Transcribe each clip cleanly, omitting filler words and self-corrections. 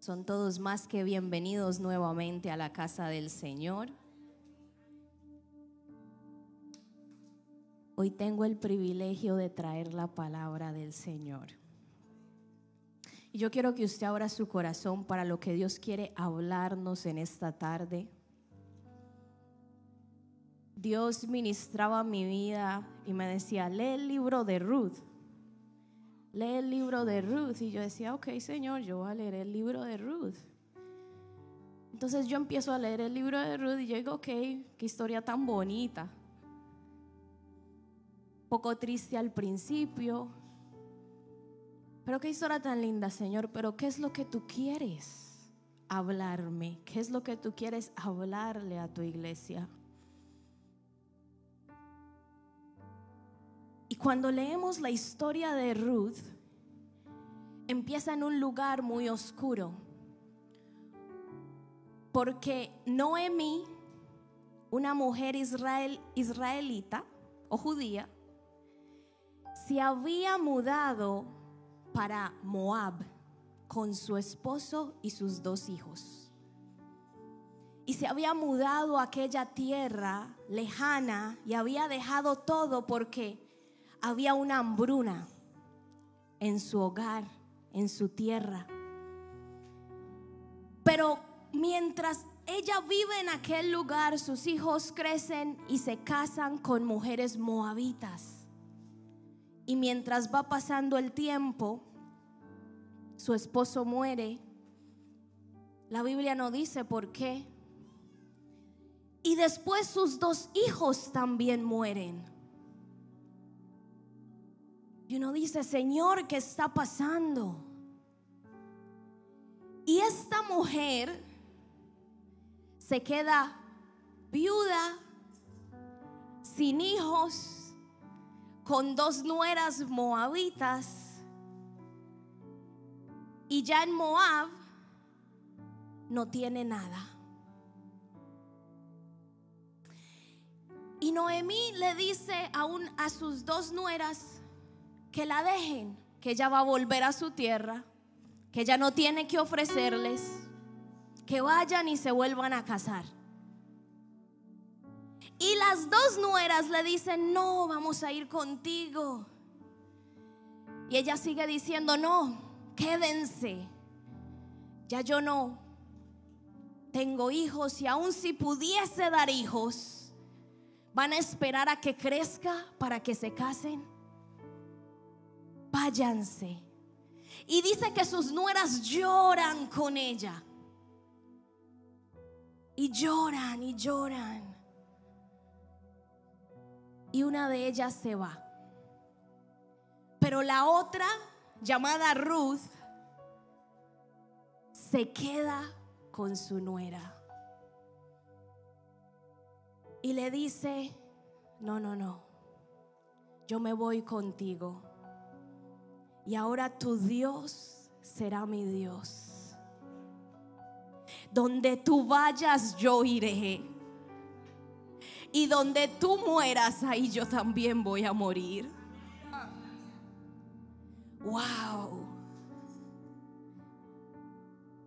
Son todos más que bienvenidos nuevamente a la casa del Señor. Hoy tengo el privilegio de traer la palabra del Señor. Y yo quiero que usted abra su corazón para lo que Dios quiere hablarnos en esta tarde. Dios ministraba mi vida y me decía: lee el libro de Ruth. Lee el libro de Ruth. Y yo decía: ok, Señor, yo voy a leer el libro de Ruth. Entonces yo empiezo a leer el libro de Ruth y yo digo: ok, qué historia tan bonita. Poco triste al principio, pero qué historia tan linda, Señor. Pero ¿qué es lo que tú quieres hablarme? ¿Qué es lo que tú quieres hablarle a tu iglesia? Y cuando leemos la historia de Ruth, empieza en un lugar muy oscuro, porque Noemí, una mujer israelita o judía, se había mudado para Moab con su esposo y sus 2 hijos. Y se había mudado a aquella tierra lejana y había dejado todo porque había una hambruna en su hogar, en su tierra. Pero mientras ella vive en aquel lugar, sus hijos crecen y se casan con mujeres moabitas. Y mientras va pasando el tiempo, su esposo muere. La Biblia no dice por qué. Y después sus 2 hijos también mueren. Y uno dice: Señor, ¿qué está pasando? Y esta mujer se queda viuda, sin hijos, con 2 nueras moabitas. Y ya en Moab no tiene nada. Y Noemí le dice a sus 2 nueras que la dejen, que ella va a volver a su tierra, que ella no tiene que ofrecerles, que vayan y se vuelvan a casar. Y las 2 nueras le dicen: no, vamos a ir contigo. Y ella sigue diciendo: no, quédense, ya yo no tengo hijos, y aun si pudiese dar hijos, van a esperar a que crezca para que se casen. Váyanse. Y dice que sus nueras lloran con ella. Y lloran y lloran. Y una de ellas se va. Pero la otra, llamada Ruth, se queda con su nuera. Y le dice: no, yo me voy contigo. Y ahora tu Dios será mi Dios. Donde tú vayas, yo iré. Y donde tú mueras, ahí yo también voy a morir. Wow.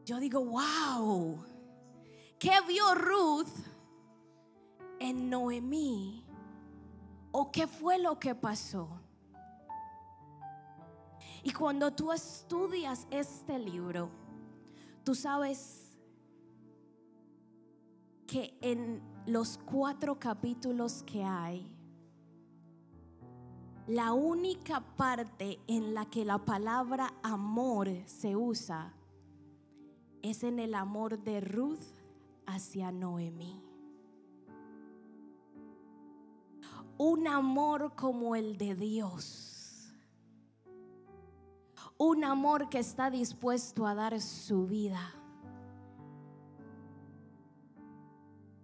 Yo digo: wow. ¿Qué vio Ruth en Noemí? ¿O qué fue lo que pasó? Y cuando tú estudias este libro, tú sabes que en los 4 capítulos que hay, la única parte en la que la palabra amor se usa es en el amor de Ruth hacia Noemí. Un amor como el de Dios. Un amor que está dispuesto a dar su vida.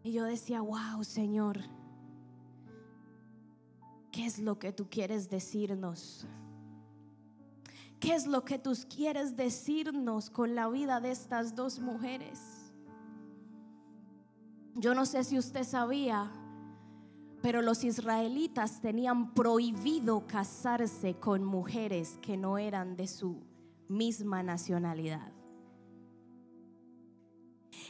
Y yo decía: wow, Señor, ¿qué es lo que tú quieres decirnos? ¿Qué es lo que tú quieres decirnos con la vida de estas 2 mujeres? Yo no sé si usted sabía, pero los israelitas tenían prohibido casarse con mujeres que no eran de su misma nacionalidad.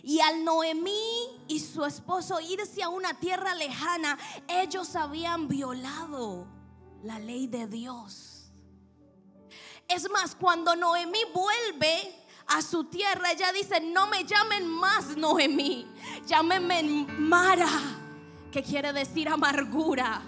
Y al Noemí y su esposo irse a una tierra lejana, ellos habían violado la ley de Dios. Es más, cuando Noemí vuelve a su tierra, ella dice: no me llamen más Noemí, llámenme Mara, que quiere decir amargura.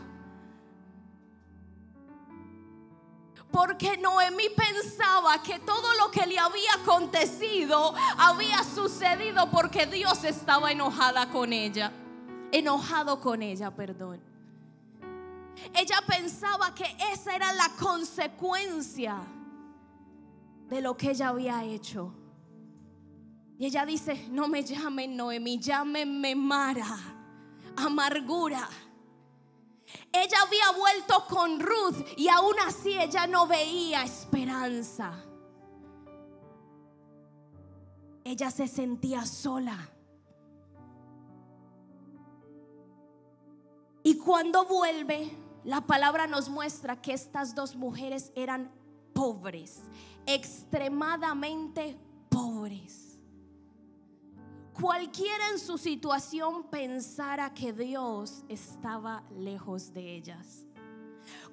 Porque Noemí pensaba que todo lo que le había acontecido había sucedido porque Dios estaba enojado con ella, perdón. Ella pensaba que esa era la consecuencia de lo que ella había hecho. Y ella dice: no me llamen Noemí, llámenme Mara, amargura. Ella había vuelto con Ruth y aún así ella no veía esperanza. Ella se sentía sola. Y cuando vuelve, la palabra nos muestra que estas dos mujeres eran pobres, extremadamente pobres. Cualquiera en su situación pensara que Dios estaba lejos de ellas.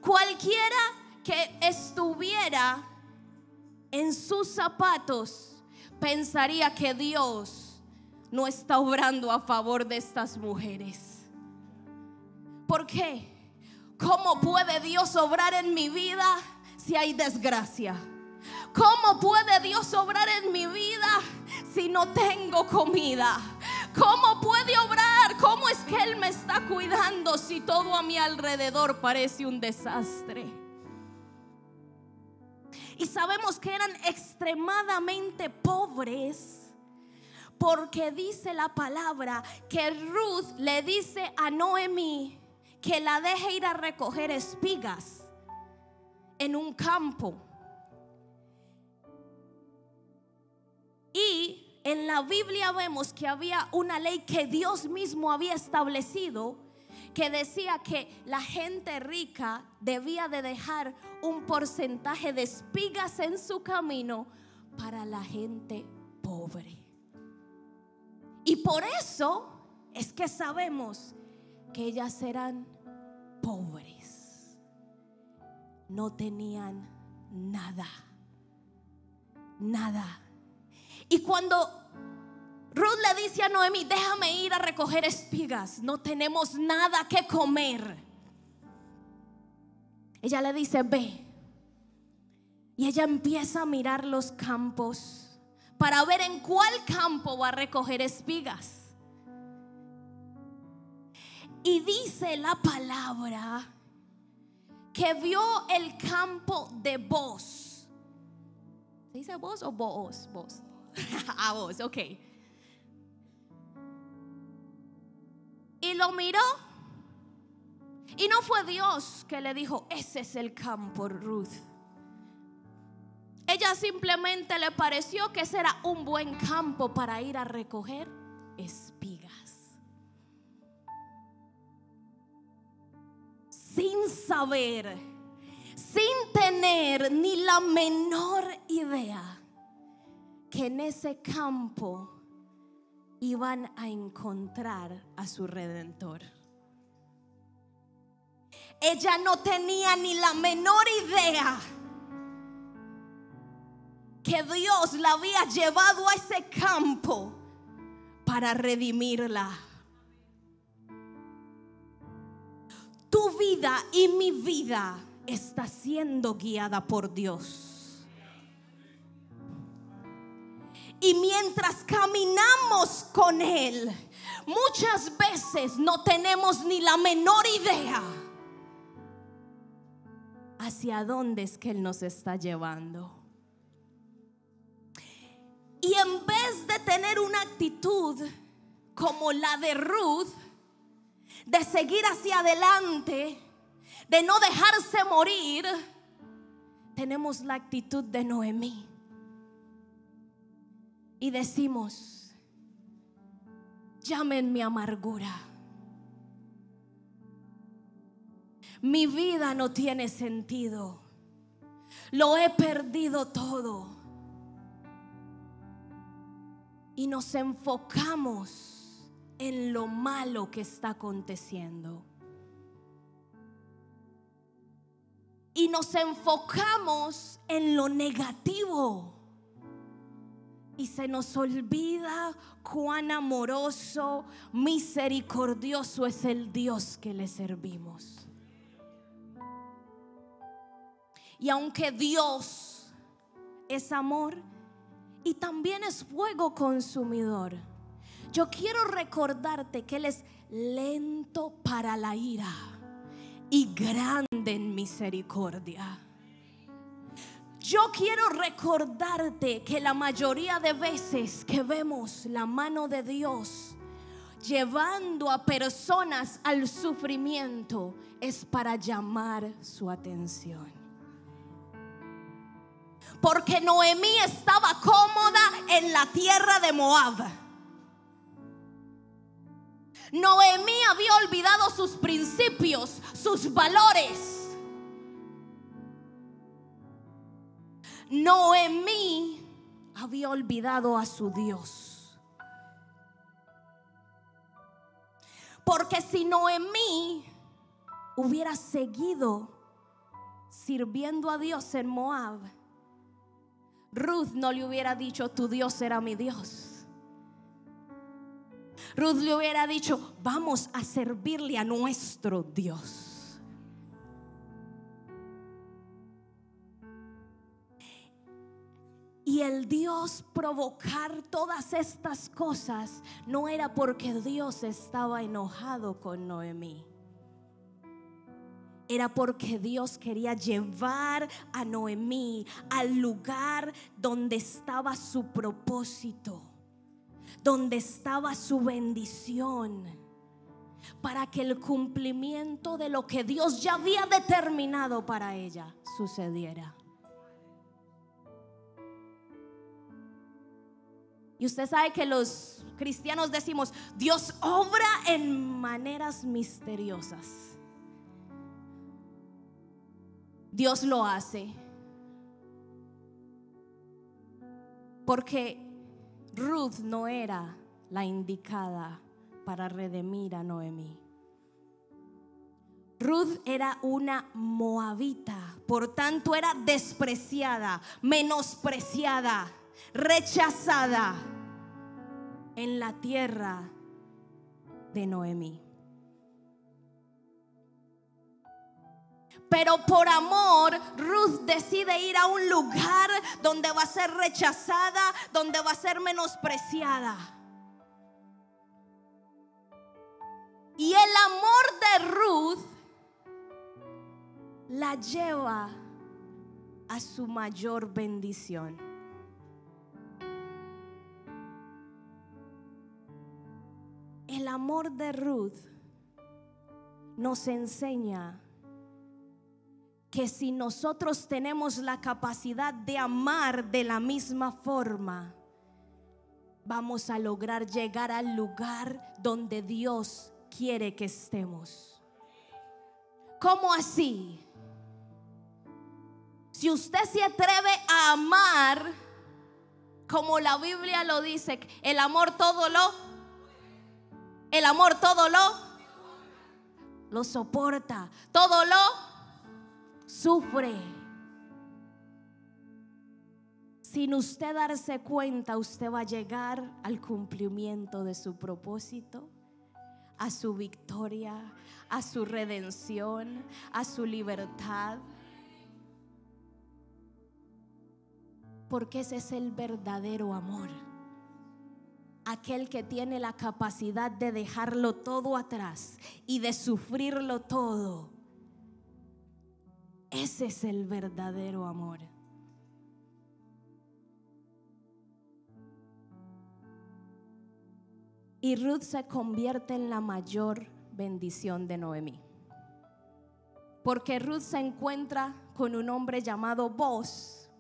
Cualquiera que estuviera en sus zapatos pensaría que Dios no está obrando a favor de estas mujeres. ¿Por qué? ¿Cómo puede Dios obrar en mi vida si hay desgracia? ¿Cómo puede Dios obrar en mi vida si no tengo comida? ¿Cómo puede obrar? ¿Cómo es que Él me está cuidando si todo a mi alrededor parece un desastre? Y sabemos que eran extremadamente pobres, porque dice la palabra que Ruth le dice a Noemí que la deje ir a recoger espigas en un campo. Y en la Biblia vemos que había una ley que Dios mismo había establecido, que decía que la gente rica debía de dejar un porcentaje de espigas en su camino para la gente pobre. Y por eso es que sabemos que ellas eran pobres. No tenían nada. Nada. Y cuando Ruth le dice a Noemí: déjame ir a recoger espigas, no tenemos nada que comer, ella le dice: ve. Y ella empieza a mirar los campos para ver en cuál campo va a recoger espigas. Y dice la palabra que vio el campo de Boz. ¿Se dice Boz o Boaz? Boz. Boz, ok. Y lo miró. Y no fue Dios que le dijo: ese es el campo, Ruth. Ella simplemente le pareció que ese era un buen campo para ir a recoger espigas. Sin saber, sin tener ni la menor idea que en ese campo iban a encontrar a su Redentor. Ella no tenía ni la menor idea que Dios la había llevado a ese campo para redimirla. Tu vida y mi vida está siendo guiada por Dios. Y mientras caminamos con Él, muchas veces no tenemos ni la menor idea hacia dónde es que Él nos está llevando. Y en vez de tener una actitud como la de Ruth, de seguir hacia adelante, de no dejarse morir, tenemos la actitud de Noemí. Y decimos: llámenme amargura. Mi vida no tiene sentido. Lo he perdido todo. y nos enfocamos en lo malo que está aconteciendo. Y nos enfocamos en lo negativo. Y se nos olvida cuán amoroso, misericordioso es el Dios que le servimos. Y aunque Dios es amor y también es fuego consumidor, yo quiero recordarte que Él es lento para la ira y grande en misericordia. Yo quiero recordarte que la mayoría de veces que vemos la mano de Dios llevando a personas al sufrimiento es para llamar su atención. Porque Noemí estaba cómoda en la tierra de Moab. Noemí había olvidado sus principios, sus valores. Noemí había olvidado a su Dios. Porque si Noemí hubiera seguido sirviendo a Dios en Moab, Ruth no le hubiera dicho: tu Dios será mi Dios. Ruth le hubiera dicho: vamos a servirle a nuestro Dios. Y el Dios provocar todas estas cosas no era porque Dios estaba enojado con Noemí. Era porque Dios quería llevar a Noemí al lugar donde estaba su propósito, donde estaba su bendición, para que el cumplimiento de lo que Dios ya había determinado para ella sucediera. Y usted sabe que los cristianos decimos: Dios obra en maneras misteriosas. Dios lo hace porque Ruth no era la indicada para redimir a Noemí. Ruth era una moabita, por tanto era despreciada, menospreciada, rechazada en la tierra de Noemí. Pero por amor, Ruth decide ir a un lugar donde va a ser rechazada, donde va a ser menospreciada. Y el amor de Ruth la lleva a su mayor bendición. El amor de Ruth nos enseña que si nosotros tenemos la capacidad de amar de la misma forma, vamos a lograr llegar al lugar donde Dios quiere que estemos. ¿Cómo así? Si usted se atreve a amar como la Biblia lo dice, el amor todo lo soporta, todo lo sufre. Sin usted darse cuenta, usted va a llegar al cumplimiento de su propósito, a su victoria, a su redención, a su libertad. Porque ese es el verdadero amor. Aquel que tiene la capacidad de dejarlo todo atrás y de sufrirlo todo. Ese es el verdadero amor. Y Ruth se convierte en la mayor bendición de Noemí. Porque Ruth se encuentra con un hombre llamado Boaz,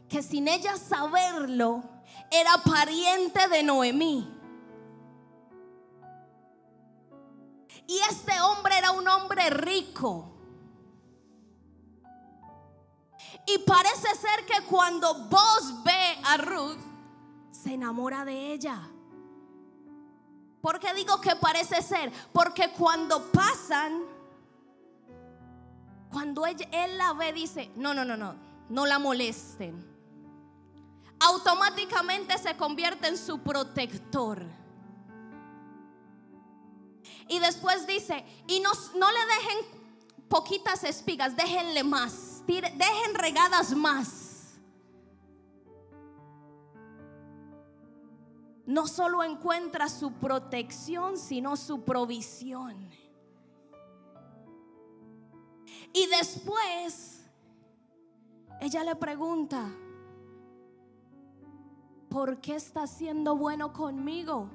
que sin ella saberlo era pariente de Noemí. Y este hombre era un hombre rico. Y parece ser que cuando Boaz ve a Ruth, se enamora de ella. ¿Por qué digo que parece ser? Porque cuando pasan, cuando él la ve, dice: no la molesten. Automáticamente se convierte en su protector. Y después dice: y no le dejen poquitas espigas, déjenle más, dejen regadas más. No solo encuentra su protección, sino su provisión. Y después ella le pregunta: ¿por qué está siendo bueno conmigo?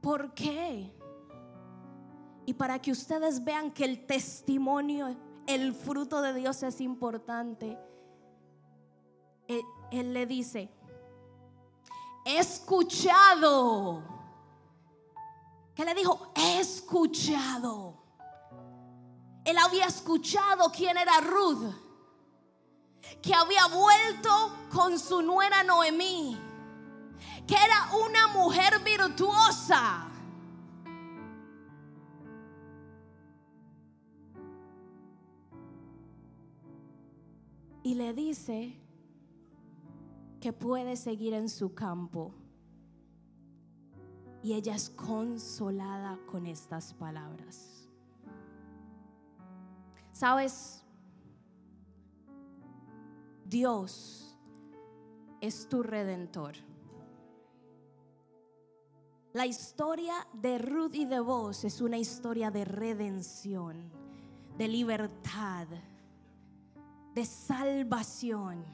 ¿Por qué? Y para que ustedes vean que el testimonio, el fruto de Dios es importante, él le dice: he escuchado. ¿Qué le dijo? He escuchado. Él había escuchado quién era Ruth, que había vuelto con su nuera Noemí, que era una mujer virtuosa. Y le dice que puede seguir en su campo. Y ella es consolada con estas palabras. ¿Sabes? Dios es tu redentor. La historia de Ruth y de Boaz es una historia de redención, de libertad, de salvación.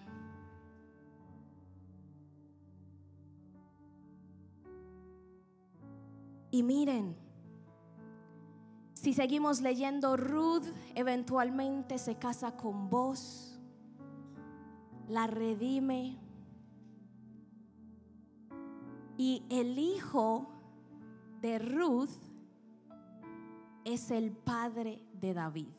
Y miren, si seguimos leyendo, Ruth eventualmente se casa con Boaz, la redime, y el hijo de Ruth es el padre de David.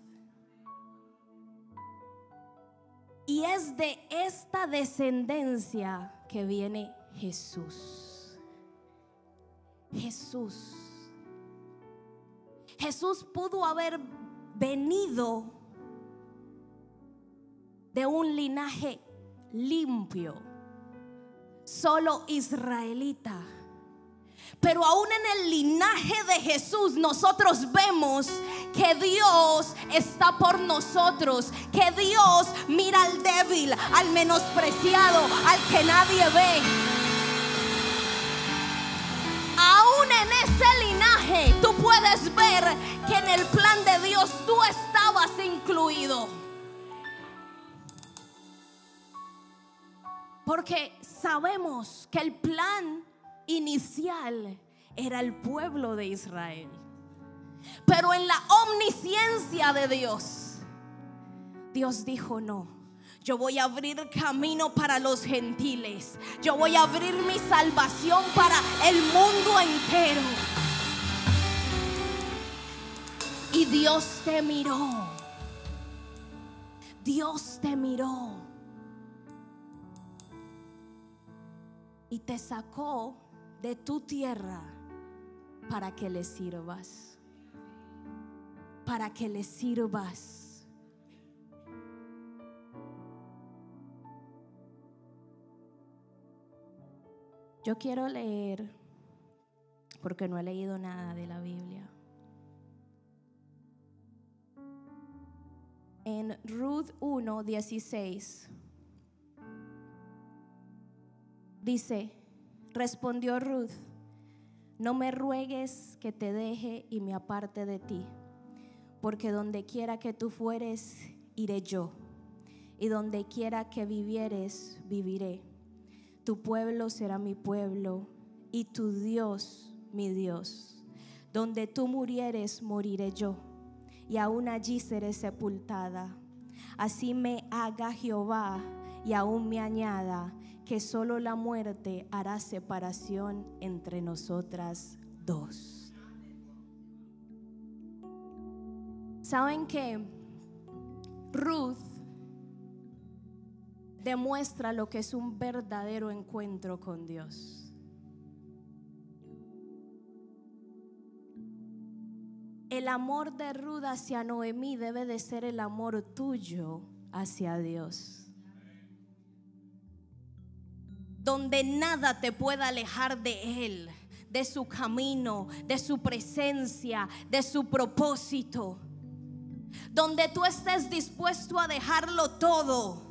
Y es de esta descendencia que viene Jesús. Jesús pudo haber venido de un linaje limpio, solo israelita. Pero aún en el linaje de Jesús nosotros vemos que Dios está por nosotros, que Dios mira al débil, al menospreciado, al que nadie ve. Aún en ese linaje tú puedes ver que en el plan de Dios tú estabas incluido. Porque sabemos que el plan inicial era el pueblo de Israel. Pero en la omnisciencia de Dios, Dios dijo: no, yo voy a abrir camino para los gentiles. Yo voy a abrir mi salvación para el mundo entero. Y Dios te miró. Dios te miró. Y te sacó de tu tierra para que le sirvas. Para que le sirvas. Yo quiero leer, porque no he leído nada de la Biblia. En Ruth 1:16 dice: respondió Ruth: no me ruegues que te deje y me aparte de ti, porque donde quiera que tú fueres, iré yo, y donde quiera que vivieres, viviré. Tu pueblo será mi pueblo, y tu Dios mi Dios. Donde tú murieres, moriré yo, y aún allí seré sepultada. Así me haga Jehová, y aún me añada, que solo la muerte hará separación entre nosotras dos. ¿Saben que Ruth demuestra lo que es un verdadero encuentro con Dios. El amor de Ruth hacia Noemí debe de ser el amor tuyo hacia Dios. Donde nada te pueda alejar de Él, de su camino, de su presencia, de su propósito. Donde tú estés dispuesto a dejarlo todo.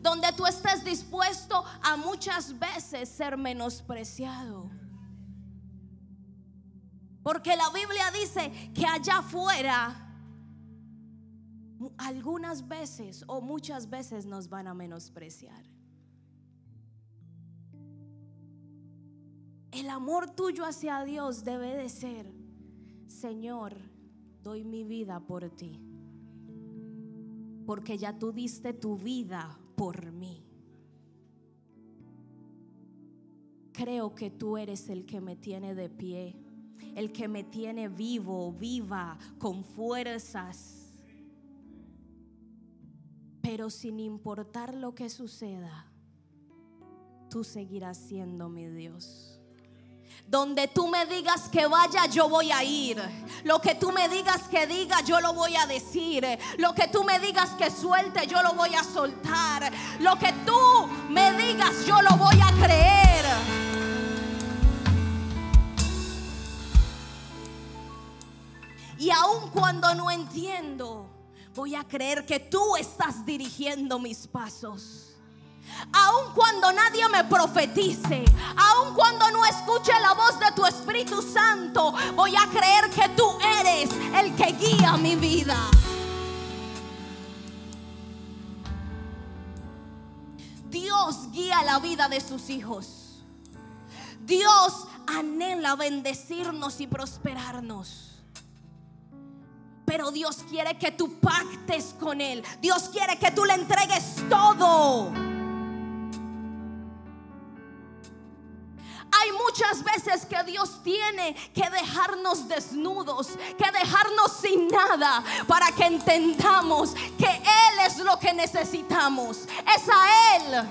Donde tú estés dispuesto a muchas veces ser menospreciado. Porque la Biblia dice que allá afuera algunas veces o muchas veces nos van a menospreciar. El amor tuyo hacia Dios debe de ser: Señor, doy mi vida por ti, porque ya tú diste tu vida por mí. Creo que tú eres el que me tiene de pie, el que me tiene vivo, viva, con fuerzas. Pero sin importar lo que suceda, tú seguirás siendo mi Dios. Donde tú me digas que vaya, yo voy a ir. Lo que tú me digas que diga, yo lo voy a decir. Lo que tú me digas que suelte, yo lo voy a soltar. Lo que tú me digas, yo lo voy a creer. Y aun cuando no entiendo, voy a creer que tú estás dirigiendo mis pasos. Aun cuando nadie me profetice, aun cuando no escuche la voz de tu Espíritu Santo, voy a creer que tú eres el que guía mi vida. Dios guía la vida de sus hijos. Dios anhela bendecirnos y prosperarnos. Pero Dios quiere que tú pactes con Él. Dios quiere que tú le entregues todo. Hay muchas veces que Dios tiene que dejarnos desnudos, que dejarnos sin nada, para que entendamos que Él es lo que necesitamos. Es a Él.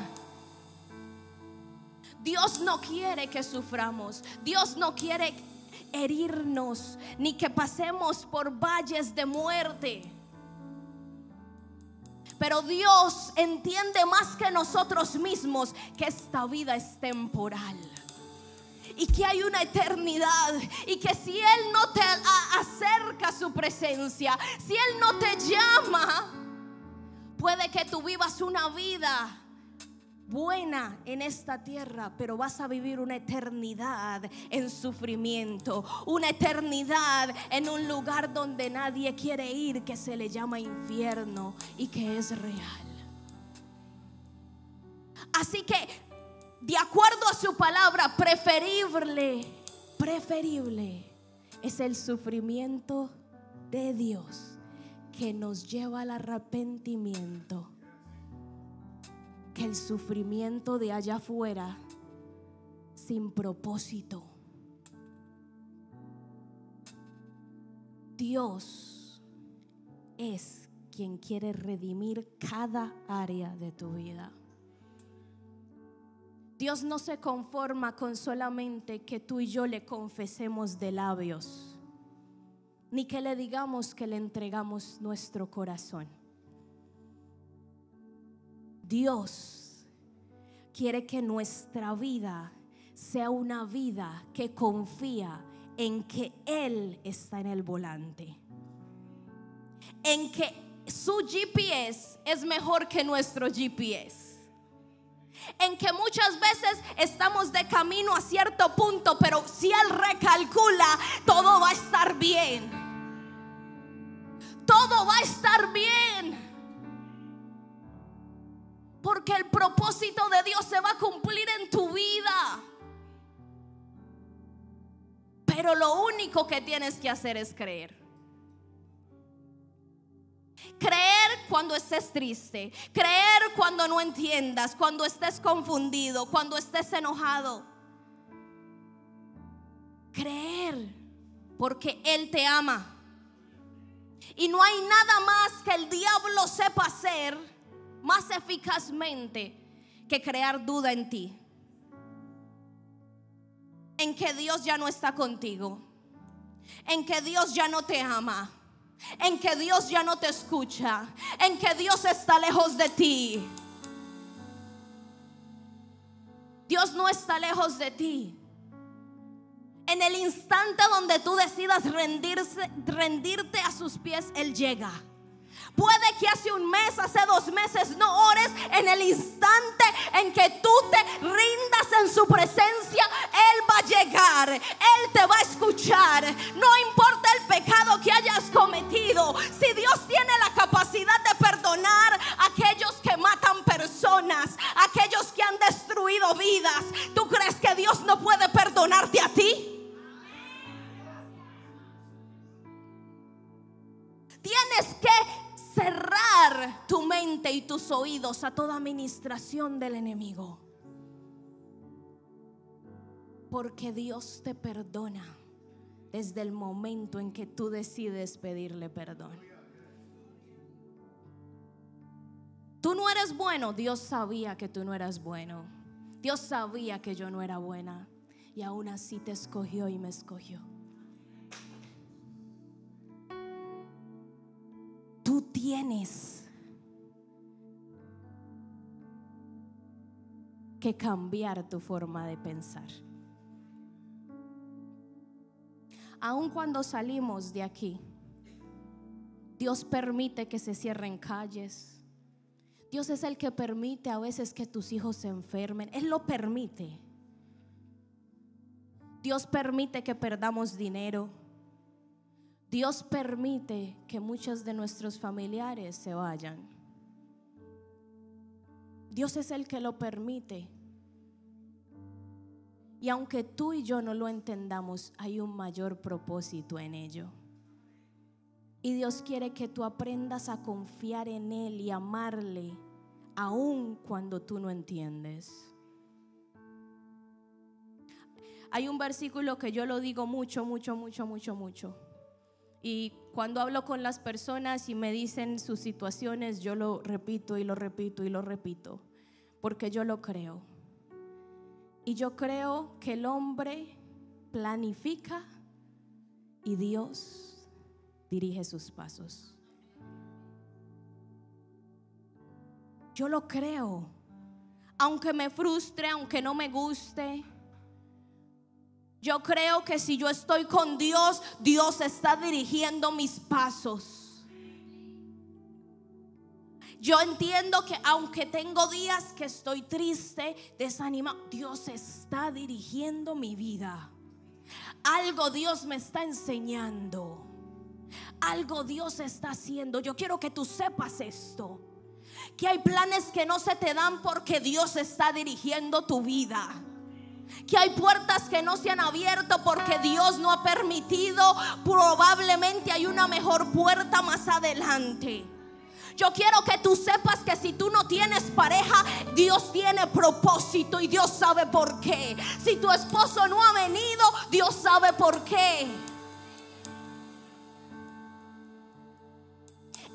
Dios no quiere que suframos. Dios no quiere herirnos, ni que pasemos por valles de muerte. Pero Dios entiende más que nosotros mismos que esta vida es temporal y que hay una eternidad, y que si Él no te acerca a su presencia, si Él no te llama, puede que tú vivas una vida buena en esta tierra, pero vas a vivir una eternidad en sufrimiento, una eternidad en un lugar donde nadie quiere ir, que se le llama infierno y que es real. Así que, de acuerdo a su palabra, preferible es el sufrimiento de Dios, que nos lleva al arrepentimiento, que el sufrimiento de allá afuera sin propósito. Dios es quien quiere redimir cada área de tu vida. Dios no se conforma con solamente que tú y yo le confesemos de labios, ni que le digamos que le entregamos nuestro corazón. Dios quiere que nuestra vida sea una vida que confía en que Él está en el volante, en que su GPS es mejor que nuestro GPS, en que muchas veces estamos de camino a cierto punto, pero si Él recalcula, todo va a estar bien. Todo va a estar bien, porque el propósito de Dios se va a cumplir en tu vida. Pero lo único que tienes que hacer es creer. Creer cuando estés triste, creer cuando no entiendas, cuando estés confundido, cuando estés enojado. Creer porque Él te ama. Y no hay nada más que el diablo sepa hacer más eficazmente que crear duda en ti, en que Dios ya no está contigo, en que Dios ya no te ama, en que Dios ya no te escucha, en que Dios está lejos de ti. Dios no está lejos de ti. En el instante donde tú decidas rendirte a sus pies, Él llega. Puede que hace un mes, hace 2 meses no ores. En el instante en que tú te rindas en su presencia, Él va a llegar, Él te va a escuchar. No importa el pecado que hayas cometido. Si Dios tiene la capacidad de perdonar a aquellos que matan personas, a aquellos que han destruido vidas, ¿tú crees que Dios no puede perdonarte a ti? Tienes que cerrar tu mente y tus oídos a toda administración del enemigo, porque Dios te perdona desde el momento en que tú decides pedirle perdón. Tú no eres bueno. Dios sabía que tú no eras bueno. Dios sabía que yo no era buena, y aún así te escogió y me escogió. Tú tienes que cambiar tu forma de pensar. Aun cuando salimos de aquí, Dios permite que se cierren calles. Dios es el que permite a veces que tus hijos se enfermen. Él lo permite. Dios permite que perdamos dinero. Dios permite que muchos de nuestros familiares se vayan. Dios es el que lo permite. Y aunque tú y yo no lo entendamos, hay un mayor propósito en ello. Y Dios quiere que tú aprendas a confiar en Él y amarle, aun cuando tú no entiendes. Hay un versículo que yo lo digo mucho. Y cuando hablo con las personas y me dicen sus situaciones, yo lo repito y lo repito y lo repito, porque yo lo creo. Y yo creo que el hombre planifica y Dios dirige sus pasos. Yo lo creo, aunque me frustre, aunque no me guste. Yo creo que si yo estoy con Dios, Dios está dirigiendo mis pasos. Yo entiendo que aunque tengo días que estoy triste, desanimado, Dios está dirigiendo mi vida. Algo Dios me está enseñando. Algo Dios está haciendo. Yo quiero que tú sepas esto, que hay planes que no se te dan porque Dios está dirigiendo tu vida. Que hay puertas que no se han abierto porque Dios no ha permitido. Probablemente hay una mejor puerta más adelante. Yo quiero que tú sepas que si tú no tienes pareja, Dios tiene propósito y Dios sabe por qué. Si tu esposo no ha venido, Dios sabe por qué.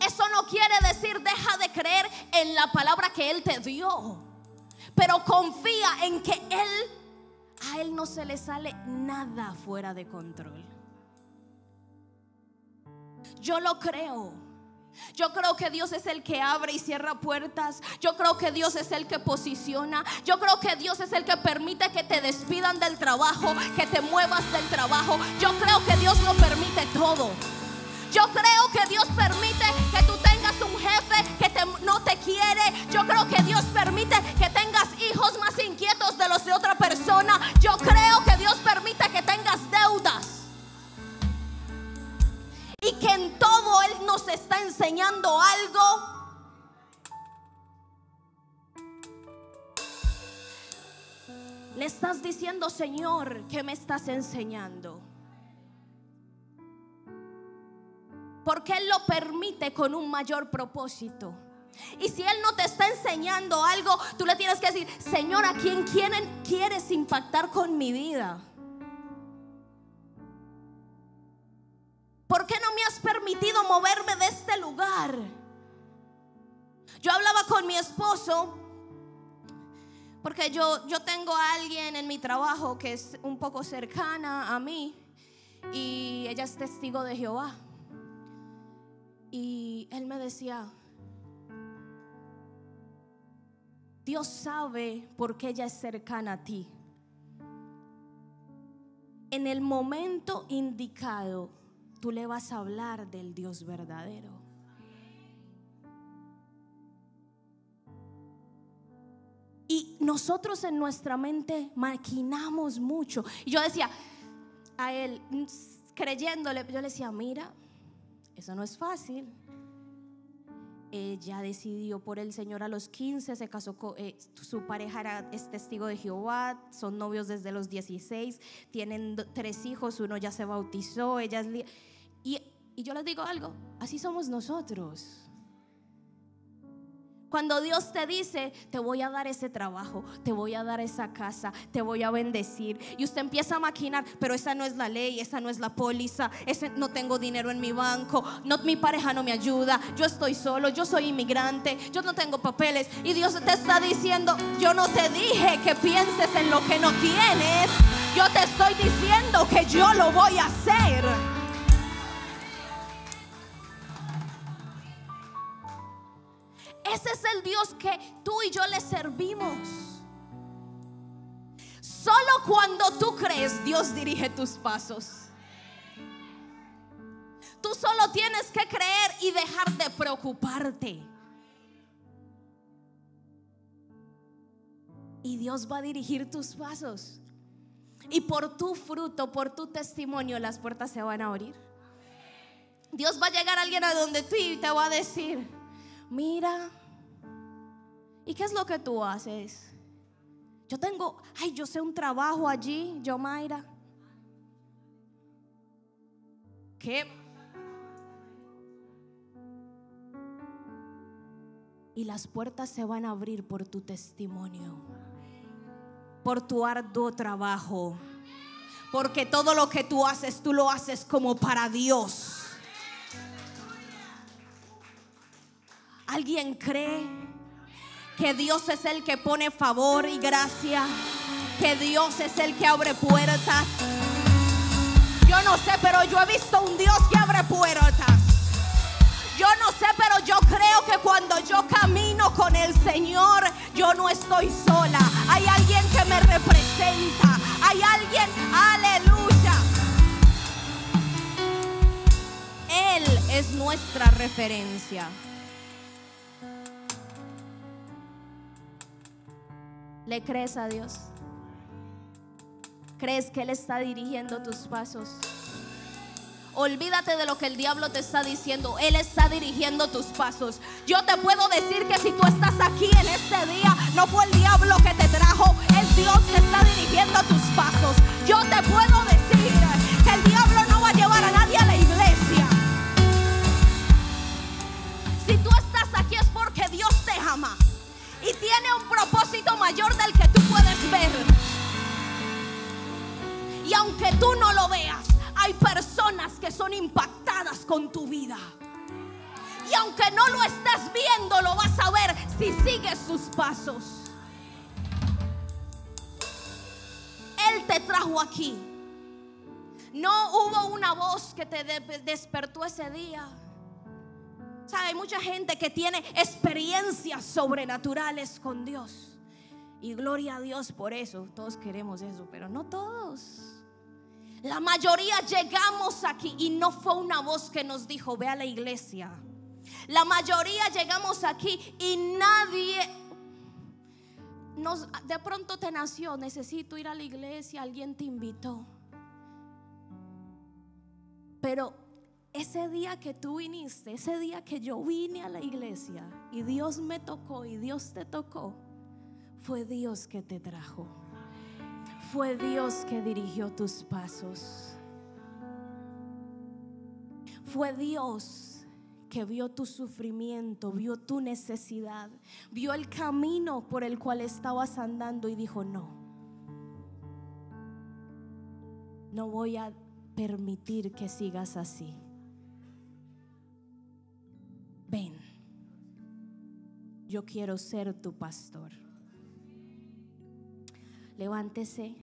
Eso no quiere decir deja de creer en la palabra que Él te dio, pero confía en que a Él no se le sale nada fuera de control. Yo lo creo. Yo creo que Dios es el que abre y cierra puertas. Yo creo que Dios es el que posiciona. Yo creo que Dios es el que permite que te despidan del trabajo, que te muevas del trabajo. Yo creo que Dios lo permite todo. Yo creo que Dios permite que tú tengas un jefe que no te quiere. Yo creo que Dios permite que tengas hijos más inquietos de los de otra persona. Yo creo que Dios permite que tengas deudas. Y que en todo Él nos está enseñando algo. Le estás diciendo: Señor, ¿qué me estás enseñando? Porque Él lo permite con un mayor propósito. Y si Él no te está enseñando algo, tú le tienes que decir: Señor, ¿a quién quieres impactar con mi vida? ¿Por qué no me has permitido moverme de este lugar? Yo hablaba con mi esposo Porque yo tengo a alguien en mi trabajo que es un poco cercana a mí y ella es testigo de Jehová. Y él me decía, Dios sabe por qué ella es cercana a ti. En el momento indicado, tú le vas a hablar del Dios verdadero. Y nosotros en nuestra mente maquinamos mucho. Y yo decía a él, creyéndole, yo le decía, mira, eso no es fácil. Ella decidió por el Señor a los 15, se casó con su pareja es testigo de Jehová, son novios desde los 16, tienen 3 hijos, uno ya se bautizó, ella es y yo les digo algo, así somos nosotros. Cuando Dios te dice, te voy a dar ese trabajo, te voy a dar esa casa, te voy a bendecir, y usted empieza a maquinar, pero esa no es la ley, esa no es la póliza, no tengo dinero en mi banco, mi pareja no me ayuda, yo estoy solo, yo soy inmigrante, yo no tengo papeles. Y Dios te está diciendo, yo no te dije que pienses en lo que no tienes, yo te estoy diciendo que yo lo voy a hacer. Ese es el Dios que tú y yo le servimos. Solo cuando tú crees, Dios dirige tus pasos. Tú solo tienes que creer y dejar de preocuparte. Y Dios va a dirigir tus pasos. Y por tu fruto, por tu testimonio, las puertas se van a abrir. Dios va a llegar a alguien a donde tú y te va a decir, mira, ¿y qué es lo que tú haces? Yo sé un trabajo allí, Mayra. ¿Qué? Y las puertas se van a abrir por tu testimonio, por tu arduo trabajo, porque todo lo que tú haces, tú lo haces como para Dios. ¿Alguien cree que Dios es el que pone favor y gracia? Que Dios es el que abre puertas. Yo no sé, pero yo he visto un Dios que abre puertas. Yo no sé, pero yo creo que cuando yo camino con el Señor, yo no estoy sola. Hay alguien que me representa. Hay alguien, aleluya. Él es nuestra referencia. ¿Le crees a Dios? ¿Crees que Él está dirigiendo tus pasos? Olvídate de lo que el diablo te está diciendo. Él está dirigiendo tus pasos. Yo te puedo decir que si tú estás aquí en este día, no fue el diablo que te trajo, es Dios que está dirigiendo tus pasos. Yo te puedo decir que el diablo no va a llevar a nadie a la iglesia. Si tú estás aquí es porque Dios te ama y tiene un propósito mayor del que tú puedes ver. Y aunque tú no lo veas, hay personas que son impactadas con tu vida. Y aunque no lo estés viendo, lo vas a ver si sigues sus pasos. Él te trajo aquí. No hubo una voz que te despertó ese día. O sea, hay mucha gente que tiene experiencias sobrenaturales con Dios. Y gloria a Dios por eso. Todos queremos eso, pero no todos. La mayoría llegamos aquí y no fue una voz que nos dijo, ve a la iglesia. La mayoría llegamos aquí y nadie de pronto te nació, necesito ir a la iglesia, alguien te invitó. Pero ese día que tú viniste, ese día que yo vine a la iglesia y Dios me tocó y Dios te tocó, fue Dios que te trajo. Fue Dios que dirigió tus pasos. Fue Dios que vio tu sufrimiento, vio tu necesidad, vio el camino por el cual estabas andando y dijo, no voy a permitir que sigas así. Ven, yo quiero ser tu pastor. levántese